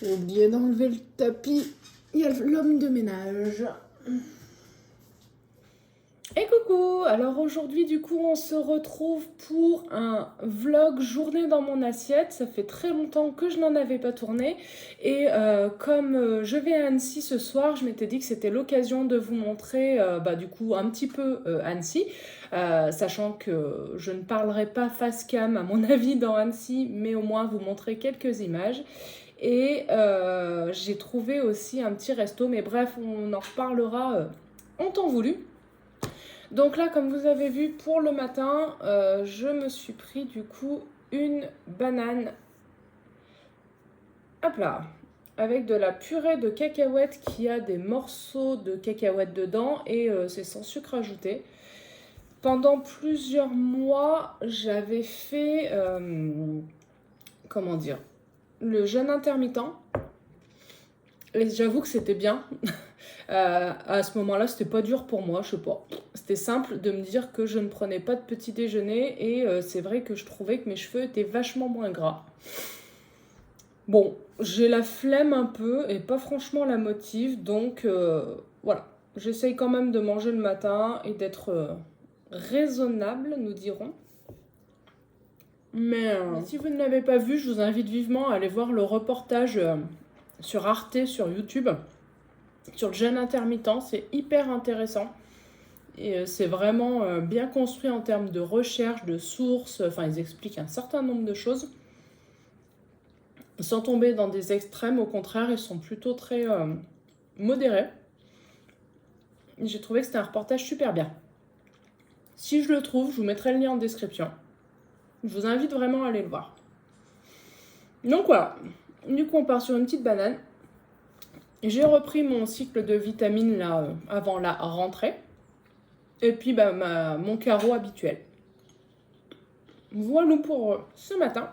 J'ai oublié d'enlever le tapis. Il y a l'homme de ménage. Et coucou! Alors aujourd'hui du coup on se retrouve pour un vlog journée dans mon assiette. Ça fait très longtemps que je n'en avais pas tourné et comme je vais à Annecy ce soir, je m'étais dit que c'était l'occasion de vous montrer du coup un petit peu Annecy, sachant que je ne parlerai pas face cam à mon avis dans Annecy, mais au moins vous montrer quelques images. Et j'ai trouvé aussi un petit resto, mais bref on en reparlera en temps voulu. Donc là, comme vous avez vu, pour le matin, je me suis pris du coup une banane, hop là, avec de la purée de cacahuètes qui a des morceaux de cacahuètes dedans et c'est sans sucre ajouté. Pendant plusieurs mois, j'avais fait, comment dire, le jeûne intermittent. Et j'avoue que c'était bien. À ce moment-là, c'était pas dur pour moi, je sais pas. C'était simple de me dire que je ne prenais pas de petit déjeuner et c'est vrai que je trouvais que mes cheveux étaient vachement moins gras. Bon, j'ai la flemme un peu et pas franchement la motive, donc voilà. J'essaye quand même de manger le matin et d'être raisonnable, nous dirons. Mais si vous ne l'avez pas vu, je vous invite vivement à aller voir le reportage sur Arte, sur YouTube, sur le jeûne intermittent. C'est hyper intéressant. Et c'est vraiment bien construit en termes de recherche, de sources. Enfin, ils expliquent un certain nombre de choses. Sans tomber dans des extrêmes, au contraire, ils sont plutôt très modérés. J'ai trouvé que c'était un reportage super bien. Si je le trouve, je vous mettrai le lien en description. Je vous invite vraiment à aller le voir. Donc voilà, du coup on part sur une petite banane. J'ai repris mon cycle de vitamines là avant la rentrée. Et puis mon carreau habituel. Voilà pour ce matin.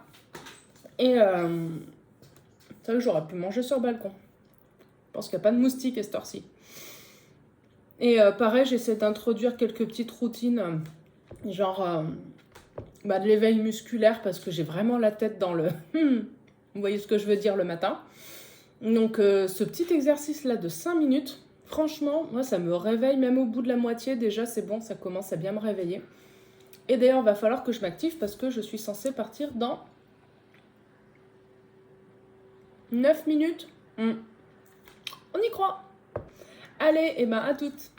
Et c'est vrai que j'aurais pu manger sur le balcon. Je pense qu'il n'y a pas de moustiques à cette heure-ci. Et pareil, j'essaie d'introduire quelques petites routines, genre de l'éveil musculaire, parce que j'ai vraiment la tête dans le... Vous voyez ce que je veux dire le matin. Donc ce petit exercice-là de 5 minutes, franchement, moi ça me réveille, même au bout de la moitié, déjà c'est bon, ça commence à bien me réveiller. Et d'ailleurs, il va falloir que je m'active parce que je suis censée partir dans 9 minutes. On y croit. Allez, et à toutes.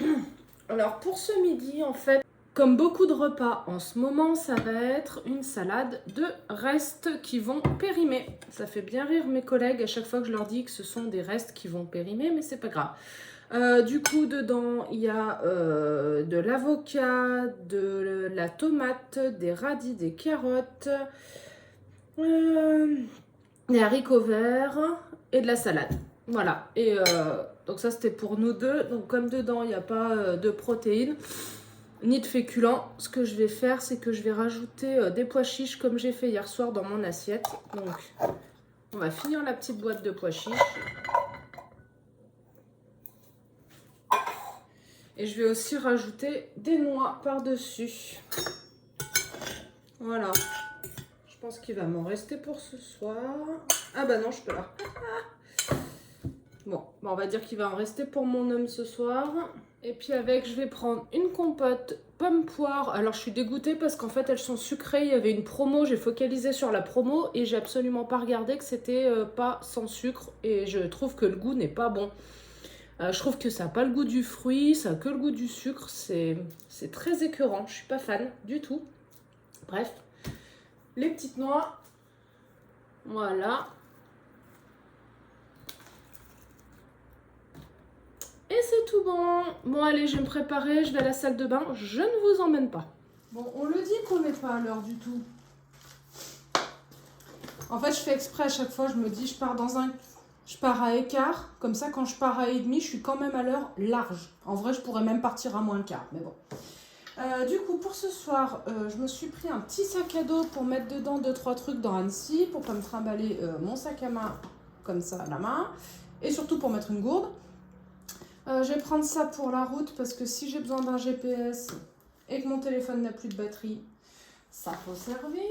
Alors pour ce midi, en fait, comme beaucoup de repas en ce moment, ça va être une salade de restes qui vont périmer. Ça fait bien rire mes collègues à chaque fois que je leur dis que ce sont des restes qui vont périmer, mais c'est pas grave. Du coup, dedans, il y a de l'avocat, de la tomate, des radis, des carottes, des haricots verts et de la salade. Voilà. Et donc ça, c'était pour nous deux. Donc comme dedans, il n'y a pas de protéines ni de féculents, ce que je vais faire, c'est que je vais rajouter des pois chiches comme j'ai fait hier soir dans mon assiette. Donc, on va finir la petite boîte de pois chiches. Et je vais aussi rajouter des noix par-dessus. Voilà. Je pense qu'il va m'en rester pour ce soir. Ah bah non, je peux là. Bon, on va dire qu'il va en rester pour mon homme ce soir. Et puis avec, je vais prendre une compote pomme-poire. Alors, je suis dégoûtée parce qu'en fait, elles sont sucrées. Il y avait une promo, j'ai focalisé sur la promo et j'ai absolument pas regardé que c'était pas sans sucre. Et je trouve que le goût n'est pas bon. Je trouve que ça n'a pas le goût du fruit, ça n'a que le goût du sucre. C'est très écœurant, je suis pas fan du tout. Bref, les petites noix, voilà. Et c'est tout bon. Bon, allez, je vais me préparer, je vais à la salle de bain. Je ne vous emmène pas. Bon, on le dit qu'on n'est pas à l'heure du tout. En fait, je fais exprès à chaque fois, je me dis, je pars à écart. Comme ça, quand je pars à et demi, je suis quand même à l'heure large. En vrai, je pourrais même partir à moins le quart, mais bon. Du coup, pour ce soir, je me suis pris un petit sac à dos pour mettre dedans 2-3 trucs dans Annecy, pour pas me trimballer mon sac à main comme ça à la main, et surtout pour mettre une gourde. Je vais prendre ça pour la route parce que si j'ai besoin d'un GPS et que mon téléphone n'a plus de batterie, ça peut servir.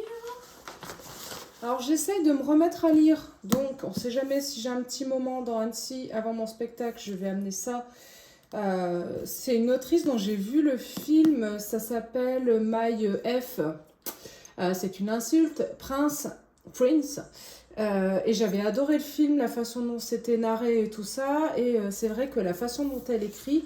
Alors j'essaye de me remettre à lire, donc on sait jamais si j'ai un petit moment dans Annecy avant mon spectacle, je vais amener ça. C'est une autrice dont j'ai vu le film, ça s'appelle My F. C'est une insulte, Prince. Et j'avais adoré le film, la façon dont c'était narré et tout ça. Et c'est vrai que la façon dont elle écrit,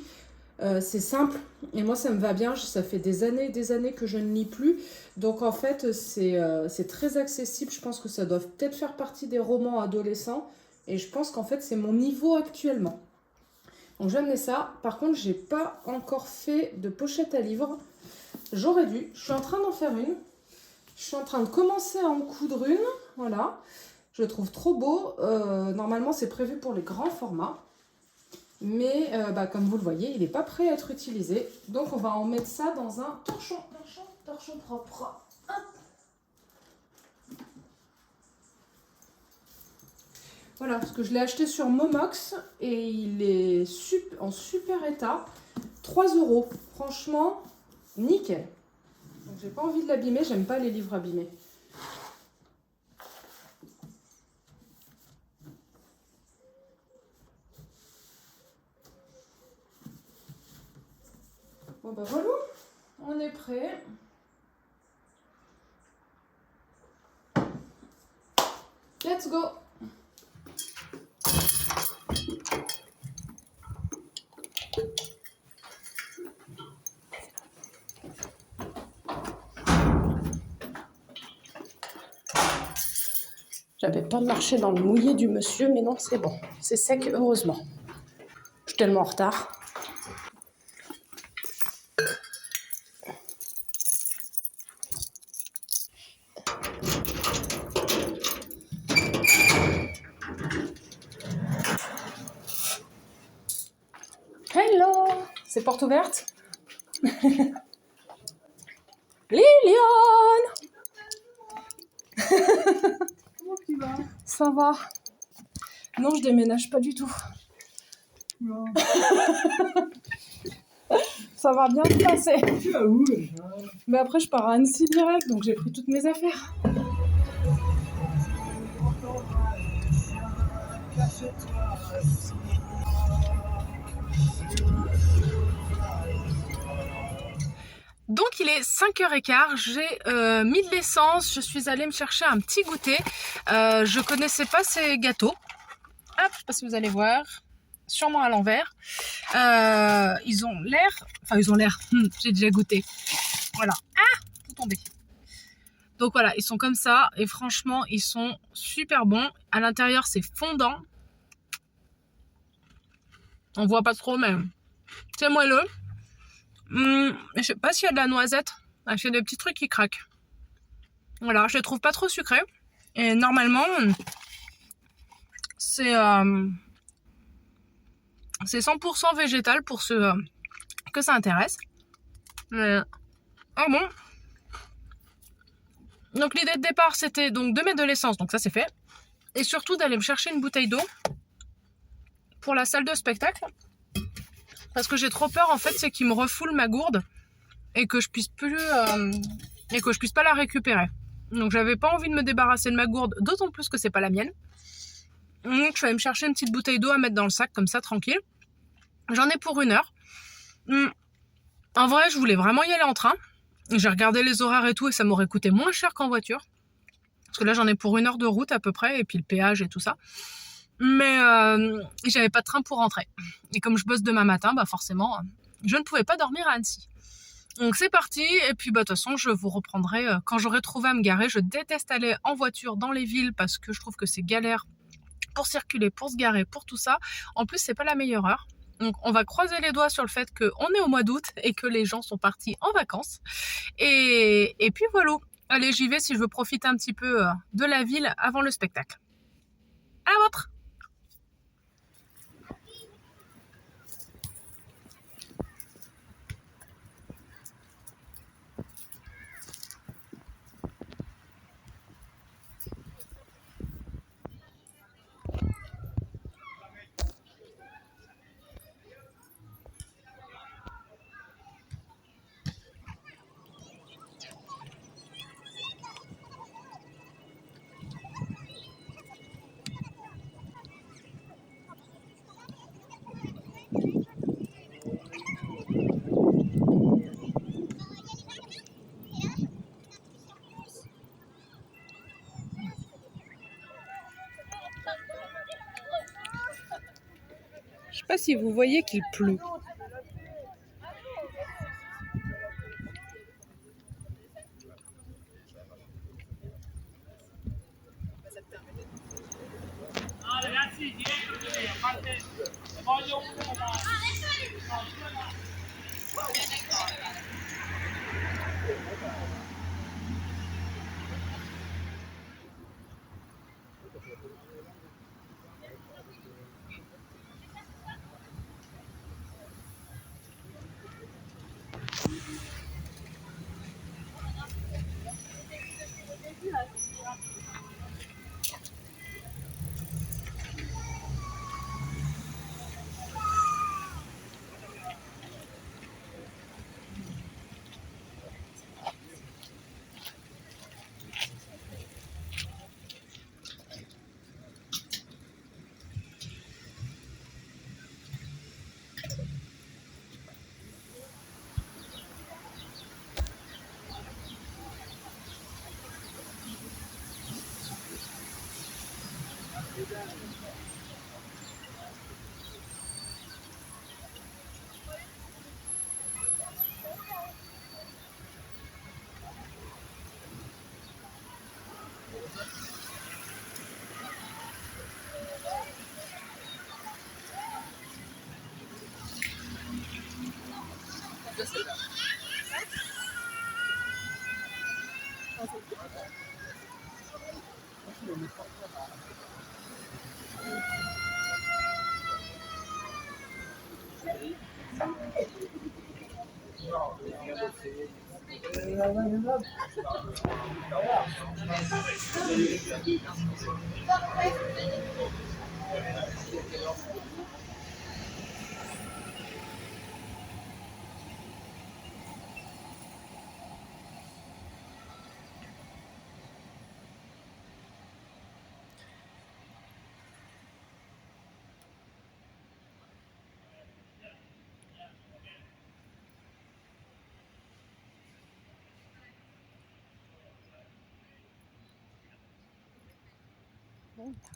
c'est simple. Et moi, ça me va bien. Ça fait des années et des années que je ne lis plus. Donc en fait, c'est très accessible. Je pense que ça doit peut-être faire partie des romans adolescents. Et je pense qu'en fait, c'est mon niveau actuellement. Donc j'ai amené ça. Par contre, j'ai pas encore fait de pochette à livres. J'aurais dû. Je suis en train d'en faire une. Je suis en train de commencer à en coudre une. Voilà. Je le trouve trop beau. Normalement, c'est prévu pour les grands formats. Mais comme vous le voyez, il n'est pas prêt à être utilisé. Donc on va en mettre ça dans un torchon propre. Hop. Voilà, parce que je l'ai acheté sur Momox et il est en super état. 3 €. Franchement, nickel. Donc j'ai pas envie de l'abîmer, j'aime pas les livres abîmés. Bon bah voilà, on est prêt. Let's go! J'avais pas marché dans le mouillé du monsieur, mais non, c'est bon. C'est sec, heureusement. Je suis tellement en retard. Hello! C'est porte ouverte? Liliane! Comment tu vas? Ça va? Non, je déménage pas du tout. Non. Ça va bien se passer. Tu vas où déjà? Mais après, je pars à Annecy direct, donc j'ai pris toutes mes affaires. Donc il est 5h15, j'ai mis de l'essence, je suis allée me chercher un petit goûter. Je connaissais pas ces gâteaux. Hop, je sais pas si vous allez voir. Sûrement à l'envers. Ils ont l'air, j'ai déjà goûté. Voilà. Ah, tout tombé. Donc voilà, ils sont comme ça et franchement, ils sont super bons. À l'intérieur, c'est fondant. On voit pas trop, mais c'est moelleux. Je sais pas s'il y a de la noisette. Il y a des petits trucs qui craquent. Voilà, je les trouve pas trop sucrés. Et normalement, c'est 100% végétal pour ceux que ça intéresse. Mais, ah bon. Donc l'idée de départ, c'était donc de mettre de l'essence, donc ça c'est fait. Et surtout d'aller me chercher une bouteille d'eau pour la salle de spectacle. Parce que j'ai trop peur, en fait, c'est qu'il me refoule ma gourde et que je puisse pas la récupérer. Donc j'avais pas envie de me débarrasser de ma gourde, d'autant plus que c'est pas la mienne. Donc je vais aller me chercher une petite bouteille d'eau à mettre dans le sac, comme ça, tranquille. J'en ai pour 1 heure. En vrai, je voulais vraiment y aller en train. J'ai regardé les horaires et tout et ça m'aurait coûté moins cher qu'en voiture. Parce que là, j'en ai pour 1 heure de route à peu près, et puis le péage et tout ça. Mais j'avais pas de train pour rentrer. Et comme je bosse demain matin, forcément, je ne pouvais pas dormir à Annecy. Donc c'est parti, et puis de toute façon, je vous reprendrai quand j'aurai trouvé à me garer. Je déteste aller en voiture dans les villes parce que je trouve que c'est galère pour circuler, pour se garer, pour tout ça. En plus, c'est pas la meilleure heure. Donc on va croiser les doigts sur le fait qu'on est au mois d'août et que les gens sont partis en vacances. Et puis voilà. Allez, j'y vais si je veux profiter un petit peu de la ville avant le spectacle. À la vôtre! pas si vous voyez qu'il pleut.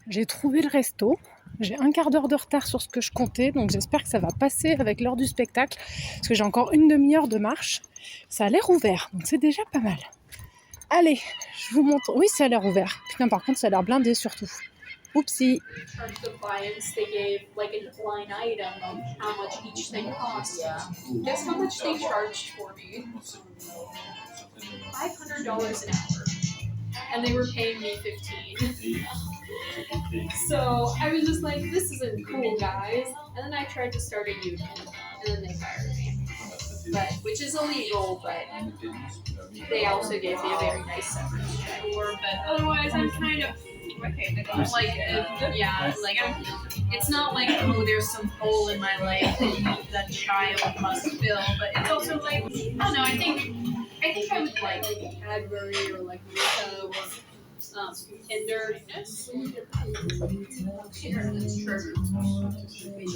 J'ai trouvé le resto, j'ai un quart d'heure de retard sur ce que je comptais, donc j'espère que ça va passer avec l'heure du spectacle, parce que j'ai encore une demi-heure de marche. Ça a l'air ouvert, donc c'est déjà pas mal. Allez, je vous montre. Oui, ça a l'air ouvert. Putain, par contre, ça a l'air blindé surtout. Oupsie. Guess how much they charged for me? $500 an hour. And they were paying me $15. So I was just like, this isn't cool, guys. And then I tried to start a union, and then they fired me. But which is illegal, but they also gave me a very nice severance check. But otherwise, I'm kind of like, yeah, like it's not like, oh, there's some hole in my life that child must fill, but it's also like, I don't know, I think I would like a Cadbury or like Rita or Kinder.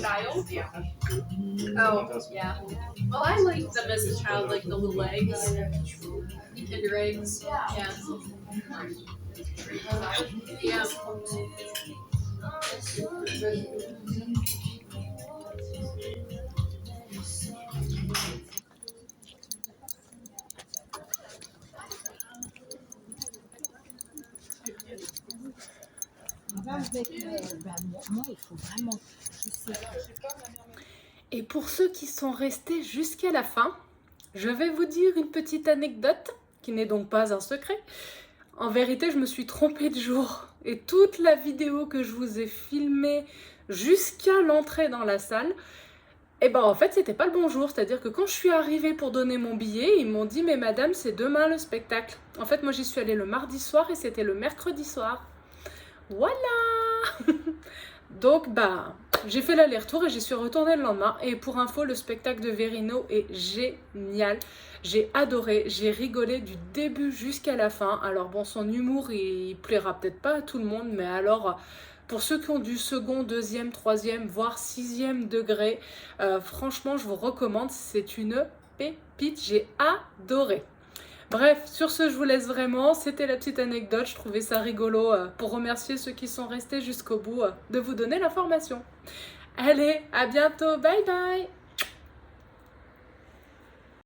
Child? Yeah. Oh, yeah. Well, I like them as a child, like the little eggs. Kinder eggs. Yeah. Yeah. Et pour ceux qui sont restés jusqu'à la fin, je vais vous dire une petite anecdote, qui n'est donc pas un secret. En vérité, je me suis trompée de jour. Et toute la vidéo que je vous ai filmée jusqu'à l'entrée dans la salle, et ben en fait, c'était pas le bon jour. C'est-à-dire que quand je suis arrivée pour donner mon billet, ils m'ont dit « Mais madame, c'est demain le spectacle ». En fait, moi, j'y suis allée le mardi soir et c'était le mercredi soir. Voilà. Donc, bah, j'ai fait l'aller-retour et j'y suis retournée le lendemain. Et pour info, le spectacle de Verino est génial. J'ai adoré, j'ai rigolé du début jusqu'à la fin. Alors bon, son humour, il plaira peut-être pas à tout le monde, mais alors, pour ceux qui ont du second, deuxième, troisième, voire sixième degré, franchement, je vous recommande, c'est une pépite, j'ai adoré. Bref, sur ce, je vous laisse vraiment. C'était la petite anecdote. Je trouvais ça rigolo pour remercier ceux qui sont restés jusqu'au bout de vous donner l'information. Allez, à bientôt, bye bye.